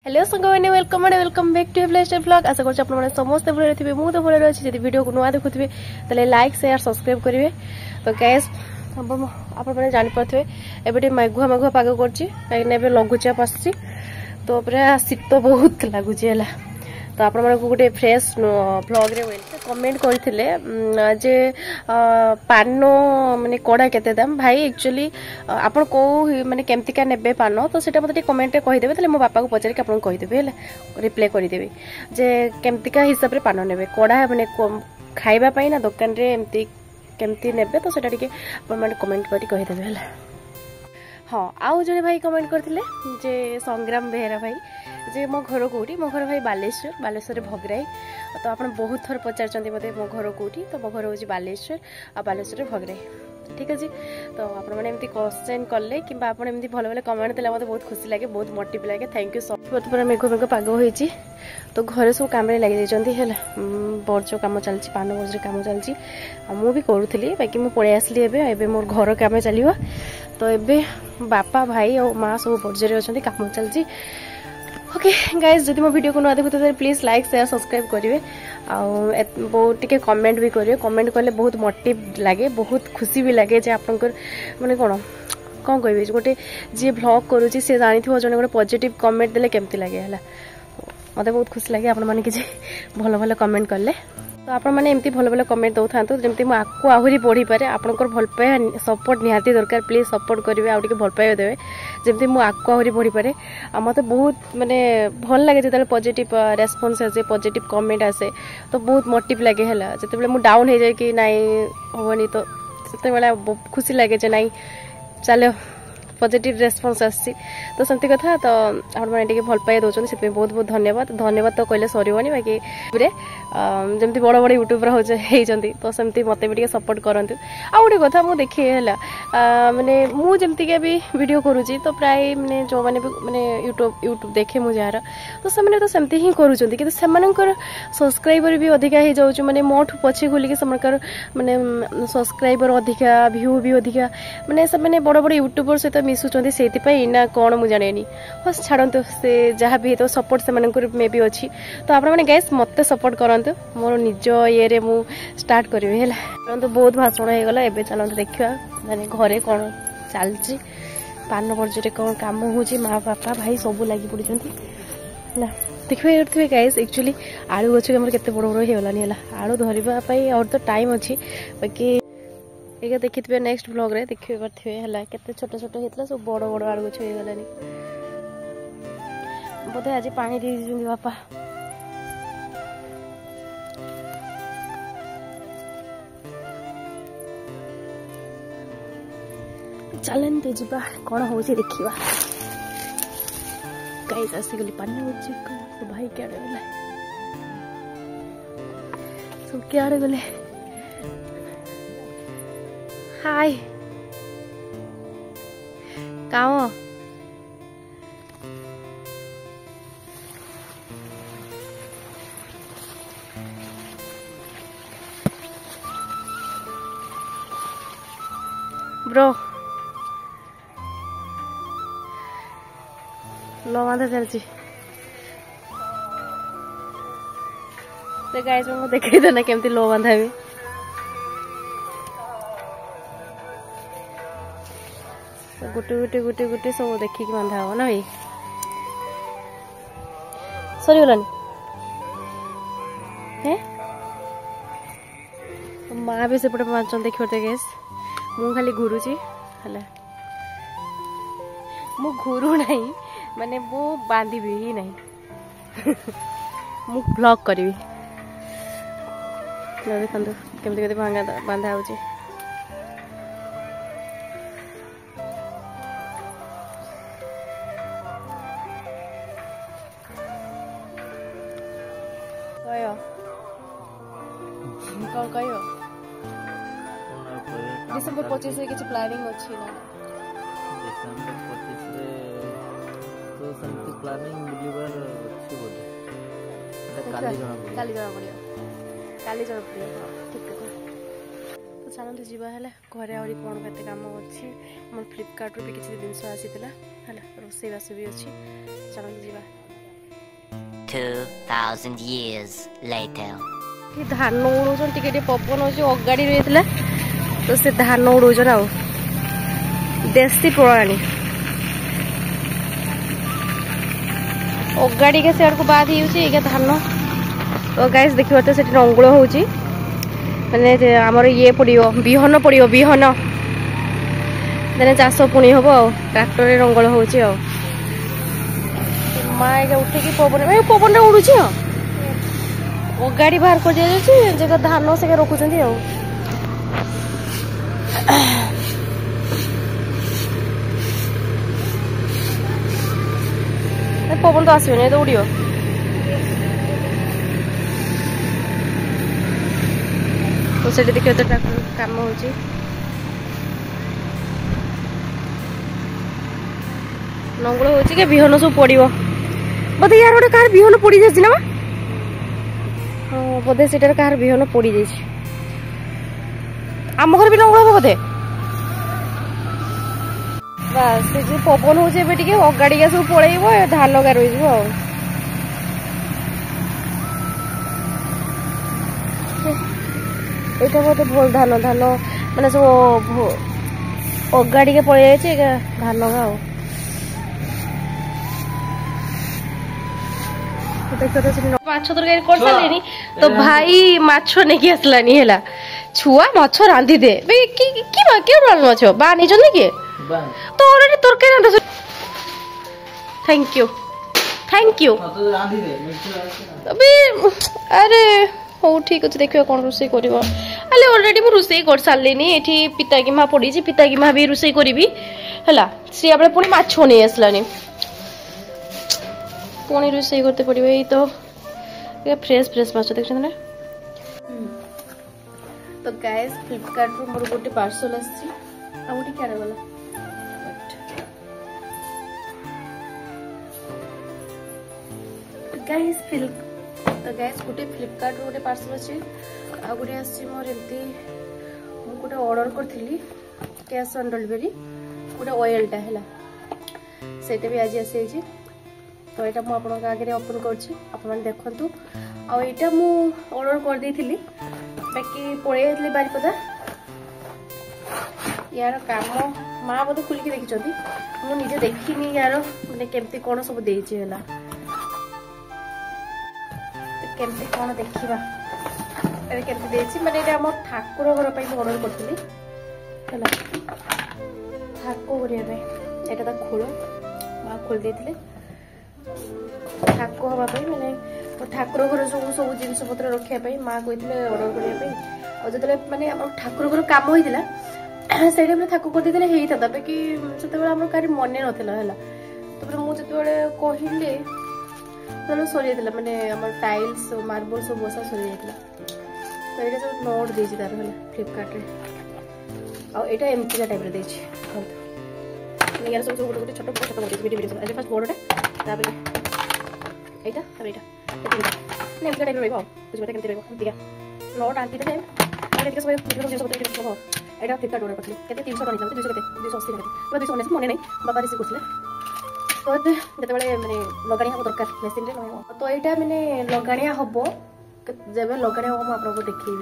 Hello संग मैंने welcome back to lifestyle blog. आशा कर समस्त भले थे मुझे तो भले अच्छी जब वीडियो को नुआ देखुवे तो लाइक शेयर सब्सक्राइब करेंगे। तो गैस आपने जापारे एवं मेघुआ मेघुआ पाग कर लघुचाप आसी तो पूरा शीत बहुत लगुच है। तो आप गोटे फ्रेश ब्लॉग रे कमेंट करते जे पान माने कड़ा केते दाम भाई एक्चुअली आप माने केमतिका नेबे पान तो सेटा मते कमेंट रे कहि देबे तले मो बापा को पचारि के आपन कहि देबे हेले रिप्लाई करि देबे जे केमतिका हिसाब रे पान नेबे कड़ा माने खाइबा पई ना दुकान रे एमती केमती नेबे तो सेटा टिके आपन माने कमेंट करि कहि देबे हेले। हाँ आउ जने भाई कमेंट करथिले जे संग्राम बेहेरा भाई जे मो घर कौटी मो घर भाई बालेश्वर भगराई। तो आप बहुत थर पचार मत मो घर कौटी तो मो घर हूँ बालेश्वर आ बालेश्वर भगराई ठीक अच्छे। तो आपने क्वेश्चन कले कि आपड़ी भले भले कमेंट देला मत बहुत खुशी लगे बहुत मोटिव लगे थैंक यू सो मच। पूरा मेघ मेघ पाग होती तो घरे सब कम लगे है बर्ज कम चलती पान बर्ज कम चलती मुझे करूली बाकी मुझे पलि आसली एवं मोर घर कम चलो तो ये बापा भाई और माँ सब बर्जर अच्छा कम चलती। ओके गाइज जब मो वीडियो को न देखु तो प्लीज लाइक शेयर सब्सक्राइब करेंगे बहुत टिके कमेंट भी करेंगे कमेंट कले बहुत मोटिव लगे बहुत खुशी भी लगे जे आपनकर माने कौन कहबे गोटे जी ब्लॉग करुच्ची से जानी जन गोटे पॉजिटिव कमेंट देले केमती लगे है मत बहुत खुशी लगे आप भल भल कमेंट कले। तो आप एमती भल भल कमेंट दौ था जमी मुझे आहरी बढ़ी पारे आपंकर भल पाइबा सपोर्ट निहाती दरकार प्लीज सपोर्ट करेंगे आउ भल पाइबा देवे जमी मुझे आहरी बढ़ी पारे मत बहुत माने भल लगे जो पॉजिटिव रेस्पॉन्स आसे पॉजिटिव कमेंट आसे तो बहुत मोटिव लगे है जिते मुझे डाउन हो जाए कि नाई हेनी तो से खुशी लगे जे नाई चलो पॉजिटिव रेस्पॉन्स आसी तो सेमती कथा। तो आपटे भल पाई दौरान से बहुत बहुत धन्यवाद धन्यवाद तो कहले सर बाकी जमी बड़ बड़ यूट्यूबर होती तो सेमती मत भी सपोर्ट करूँ। आ गोटे कथा मुझे देखिए है माने मुझे भी वीडियो करुँची तो प्राय माने जो मैंने भी माने यूट्यूब देखे मुझे यार तो से तो सेमती ही करूँगी कि सब्सक्राइबर भी अधिका हो जाऊँ माने मोठू पछे खुलिक सेमानकर माने सब्सक्राइबर अधिका व्यू भी अधिका माने से बड़ बड़ यूट्यूबर सहित मिसुचंती से ना कौन मुझे जाने हाँ छाड़ू से जहाँ भी तो सपोर्ट से मे भी अच्छी तो आप गैस मत सपोर्ट करंतु मोर निज ये मु स्टार्ट करी है तो बहुत भाषण हो गला एवं चलते देखा माने घरे कौन चलती पान बर्जरे कौन कम हो माँ बापा भाई सब लगी पड़े देखिए गाइस एक्चुअली आलू गच के बड़ बड़ होगलानी है आलू धरवाई और तो टाइम अच्छी बाकी ये देखिए नेक्स्ट ब्लॉग रे देखिए पारे है केते छोट छोट होता सब बड़ बड़ आलू गछ हो गलानी बोधे आज पानी दे दीजिए बापा चलते जीवा कौन हो देखा गाइस आसीगली पानी तो भाई क्या गले सब क्या गले हाय काम ब्रो लो बांधा चलती गाइस मुझे देखी देना केमती लो बांधा भी गुटे गुटे गुटे गुटे सब देखिक बांधा हम ना भाई सरीगलानी माँ भी सेपटे माचन देख गैस मु खाली घुरुची है मु घुरु नहीं माने मु बांधी ही नहीं मु ब्लॉग करी देखो केमती बांधा हो कौन कह डिसेम्बर 25 किसी प्लानिंग अच्छी ना डिसेम्बर 25 तो सेमती प्लानिंग बुलिबार अच्छी बोले काली जना पड़ियो ठीक तो चलते जीवा है घरे आहरी कौन केते काम अच्छी मोर फ्लिपकार्ट रू भी किसी जिनस आसी है रोसईबास भी अच्छी चलते जीवा। 2,000 years later. धान उड़ौन टे पवन हो अगाड़ी रही तो से धान उड़ौन आ देशी प्रणाली अगाड़ी के सियाड़ को बाद ही धान तो गाइस देखिए तो सेठी रंगुल होची माने आमर ये पड़ो बिहन पड़ो बिहन देने चाष पुणी हम ट्राक्टर रंगल होची माँ ये उठे पवन पवन उड़ू गाड़ी बाहर कर दिया जगह धान से रखुंट पवन तो आसबे तो उड़ो तो से देखिए तो ट्राक्टर काम हो नंगुल हो बिहन सब पड़ो बोधे यार गोटे कह बिहन पड़ जाए ना हाँ बोधे से कह बिहन पड़ जाए आम घर भी नंगुल हम बोधे बस से पवन हो अगाड़ी सब पड़े धान लगा रही यहाँ बहुत भल धान धान मैंने सब अगाड़ी के पड़े जाए धान लगा माछ तरकारी कर सारे तो भाई माछ नहीं आसलानी है छुआ माछ रांधि दे माछ बा नहीं किए तो ऑलरेडी तरकारी थैंक यू अभी अरे हो ठीक अच्छे देखिए कौन रोसे कर ऑलरेडी मुझे रोसे कर सारे ये पितागिमा पड़ी पितागिमा भी रोसे करी है सी बेले पुणी माछ नहीं आसलानी पुणी रोसे करते पड़ो ये तो फ्रेश फ्रेश माछ देख तो गाइस फ्लिपकार्ट रू मोर गोटे पार्सल आसी आ गोटे क्या गला गाइस गोटे फ्लिपकार्ट रू गोटे पार्सल अच्छी आ गोटे आसी मोर एमती गोटे ऑर्डर करी कैश ऑन डिलीवरी गोटे ऑयलटा है सेटा भी आज आसी तो यहाँ मुझे आगे ओपन कर देखु आईटा मु ऑर्डर कर देती बाकी पड़े जाती बारिपदा यार काम माँ बोधे खुलिकी देखी मुझे देखनी यार मैंने केमती कौन सब देती केमती कौन देखा केमती देती मैंने आम ठाकुर घर पर ऑर्डर करी ठाकुर करने खोल माँ खोल देते ठाकुर हाँपाई मैंने ठाकुर घर सब सब जिनस पत्र रखापी माँ कहते ऑर्डर करने जो मैंने ठाकुर घर कम होता से टाइम ठाकुर कर देते होता बाकी से कहीं मन नाला तो मुझे कहली तो सरी जाता मैंने टाइल्स मार्बल सब बसा सरी जाता तो ये सब नोट देती तार है फ्लिपकार्ट आईटा एमती टाइप यार सब गोटे गोटे छोट छोट वीडियो फास्ट बड़ा यहाँ टाइप रहा बुझे केमती नोट आंटी सब यहाँ फ्लिपकार्ट ऑर्डर करी के 300 टका 280 टका 280 मन नहीं बाबा रिसीव करते तो जो मैंने लगाणी हम दरकार मेसीन तो यहाँ मैंने लगाणी हम जब लगाणी हम आपको देखी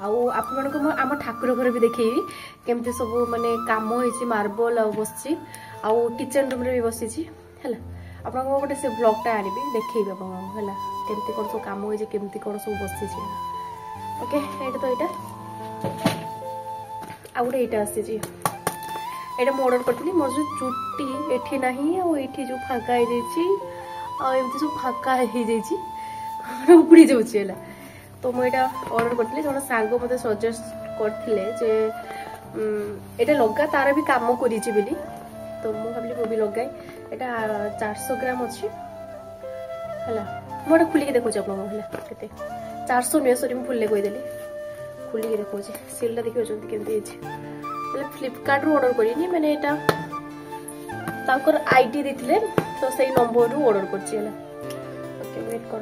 आम ठाकुर घर भी देखी केमती सब माने काम हो मार्बल आ बस किचन रूम भी बसी है आप गोटे से ब्लॉगटा आनी देखी है केमती कौन सब काम होमती कौन सब बसी ओके ये तो यहाँ आ गोटे यहाँ आसी यहाँ मुझे ऑर्डर करी मोर जो चुट्टी एठी नहीं आठी जो फाँका होमती सब फाँका हो उड़ी जाऊँगी तो मुझे ऑर्डर करी जो सांग मत सजेस्ट करते ये लगा तार भी कम करी तो मुझे भाविली मुझे लगाए यहाँ 400 ग्राम अच्छी है मुझे खुलिक देखो आपके 400 नुहे सरी मुझे कहीदेली खुलिक देखो सीलटा देखिए केमती फ्लिपकार्ट रू ऑर्डर करी मैंने यहाँ आईडी देते तो से नंबर रू ऑर्डर कर वेट कर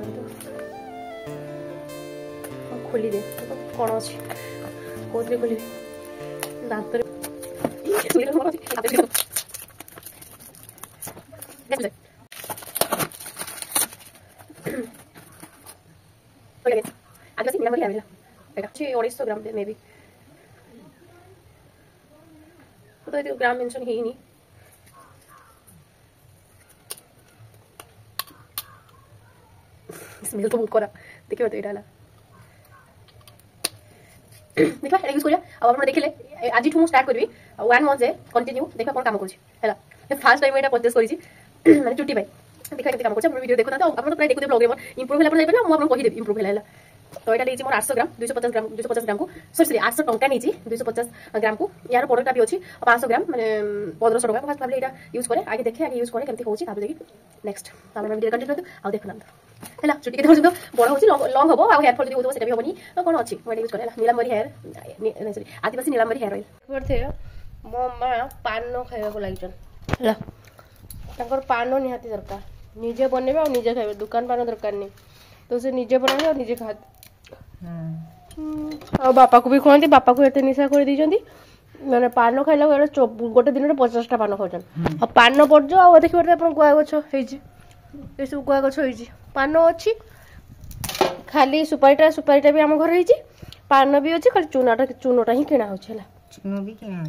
खोली दे कौन अच्छी कौन खोल दांत ନିଲାମରେ ଆଣିଲା ଏଇଟା ଅଛି 250 ଗ୍ରାମ ମେ ବି ତ ଏତେ ଗ୍ରାମ ମେନସନ ହେଇନି स्मेल तो बहुत करा देखिए तो एटा देखा एटा यूज करिया अब आपण देखिले आज ठू स्टार्ट करबी 1 मंथ जे कंटिन्यू देखा कोन काम करछि हैला फर्स्ट टाइम एटा परचेस करिछि माने चुट्टी भाई देखा केते काम करछि आपण वीडियो देखो ना तो आपण तो प्राय देखु दे ब्लॉग रे मोर इंप्रूव होला आपण जाइबे ना मु आपण कहि देबी इंप्रूव होला तो एटा लेछि मोर 800 ग्राम 250 ग्राम को सॉरी 800 टंका नेछि 250 ग्राम को यार प्रोडक्ट भी अछि 500 ग्राम माने 1500 टका फर्स्ट भाबले एटा यूज करे आगे देखे आगे यूज करे केमति होछि तापर देखि नेक्स्ट तापर वीडियो कंटिन्यू करतो आ देखना हैला चुटी के देखो बड़ होछि लॉन्ग हबो आ हेयर फॉल जदी होतो सेटा भी हबनी तो कोन अछि मोडे यूज करे हैला नीलांबरी हेयर सॉरी आदिवासी नीलांबरी हेयर ऑयल करथे मो मा पानो खाइबा को लागिचन हैला तांकर पानो निहाती दरकार निजे बनेबे और निजे खाइबे दुकान पानो दरकार नहीं तो से निजे बनाबे और निजे खा आ बापा को भी खुआती बापा को एते निशा कर दीजंती माने पानो खाइला गोटे दिन 50 टा पानो खाउछन आ पानो पड़जो आ देखि बटे अपन गुआ गछ हेजी ए सब गुआ गछ हेजी पानो अछि खाली सुपारीटा भी हम घर हेजी पानो भी अछि खाली चूनाटा ही किना होछला चुनो भी किना